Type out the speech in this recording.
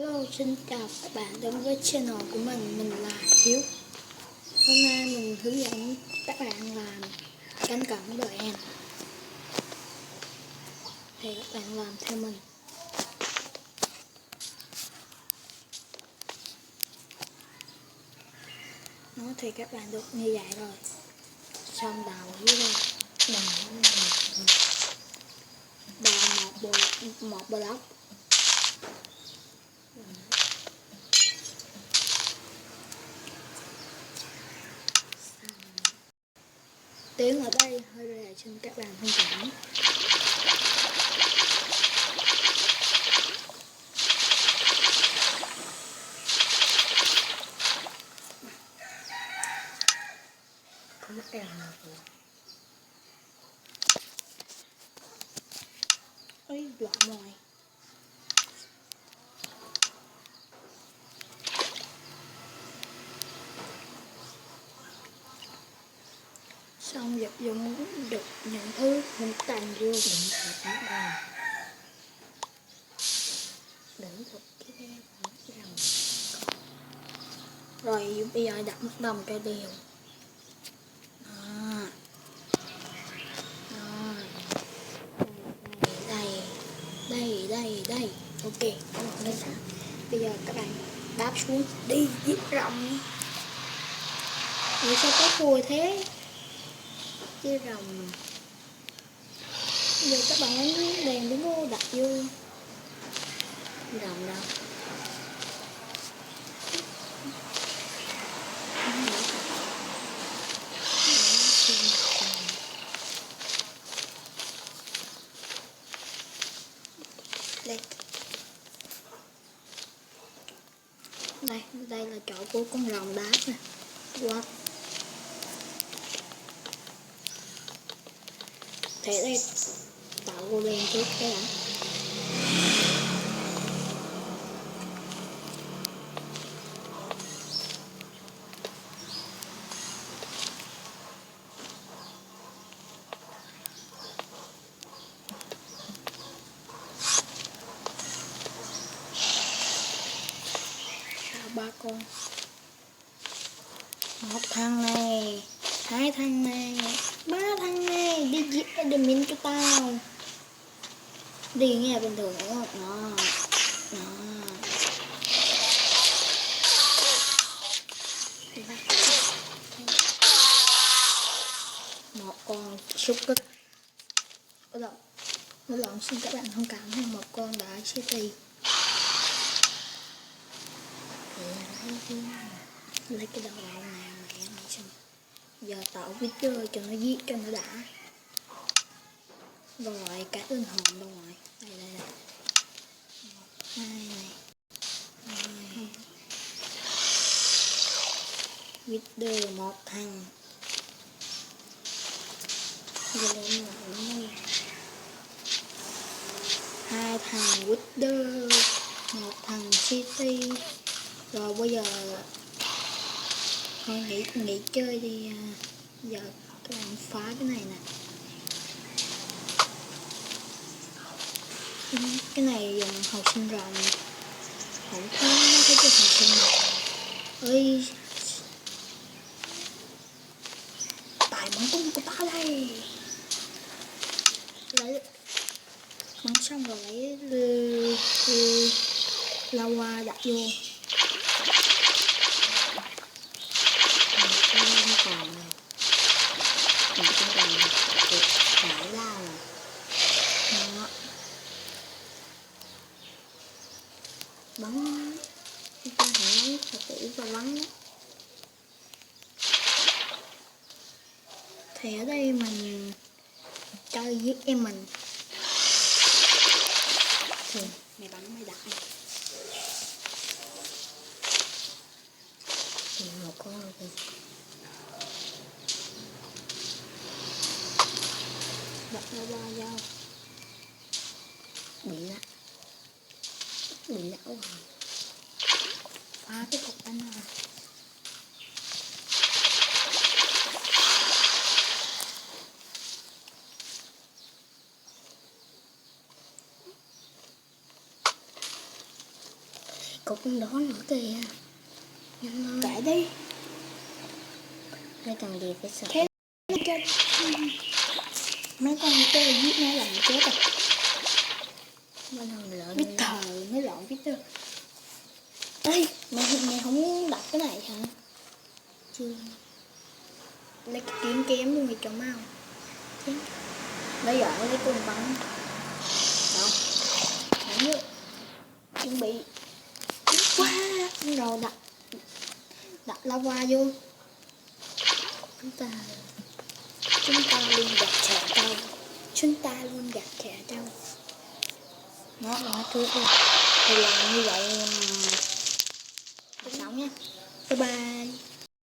Hello, xin chào các bạn đến với channel của mình là Hiếu. Hôm nay mình hướng dẫn các bạn làm cánh cổng đội em. Thì các bạn làm theo mình. Nó thì các bạn được như vậy rồi. Xong đào dưới đây. Đào một block. Tiếng ở đây hơi rè xin các bạn thông cảm. Có mất đèn nào rồi. Ôi, loạn rồi. Xong dập dụng được những thứ mình tàn vô. Đừng thật cái đeo mất đèn. Rồi bây giờ đặt mức đồng cho đều. Đó. Đó. Đây. Ok, đây sao? Bây giờ các bạn đáp xuống đi giết rồng. Vì sao có cùi thế? Chứ rồng. Bây giờ các bạn ấn đèn đứng vô đặt vô. Rồng đâu? Đây là chỗ của con rồng đáp nè. Wow. Thế đây tạo vô đèn trước cái đã. Ba con, một thằng này, hai thằng này, ba thằng này, đi giết admin cho tao. Đi nghe bình thường đúng không? Đó. Một con xúc kích. Một lần xin các bạn thông cảm hay một con đã city. Lấy cái đầu này mẹ mày xem. Giờ tạo video cho nó giết cho nó đã. Rồi cái linh hồn đâu rồi. Đây. 1, 2 này. 2. Video một thằng. Giờ lên là 2 thằng Wither, một thằng City. Rồi bây giờ con nghỉ chơi đi. Giờ các bạn phá cái này nè. Cái này dùng học sinh rộng. Không có cái học sinh này. Ơi, tại bắn cung của ta đây. Lấy bắn xong rồi lấy lava đặt vô. Không còn này. Mình không còn được nãy lao rồi. Đó. Bắn. Chúng ta hãy bắn thật kỹ và bắn đó. Thì ở đây mình chơi giết em mình. Thì mày bắn mày đại. Thì một con rồi. Đặt ra 3 dao. Bị não rồi. Phá cái cục anh rồi. cục đó nữa kìa. Nhanh lên. Kệ đi. Đây cần gì phải sợ. Thế nó cho mấy con tê giết nó làm chết à. Bắt đầu lỡ Biết thờ mới lộn biết chưa. Ê, mày không đặt cái này hả? chưa. Lấy cái kiếm kém luôn thì cho mau. Bây giờ lấy cùng bắn. Đâu? Đánh nữa. Chuẩn bị. Wow, rồi đặt lava vô. Chúng ta Luôn gạt trẻ trâu. Chúng ta luôn gạt trẻ trâu. nó trước đi. Thì làm như vậy. Xong nha. Bye bye.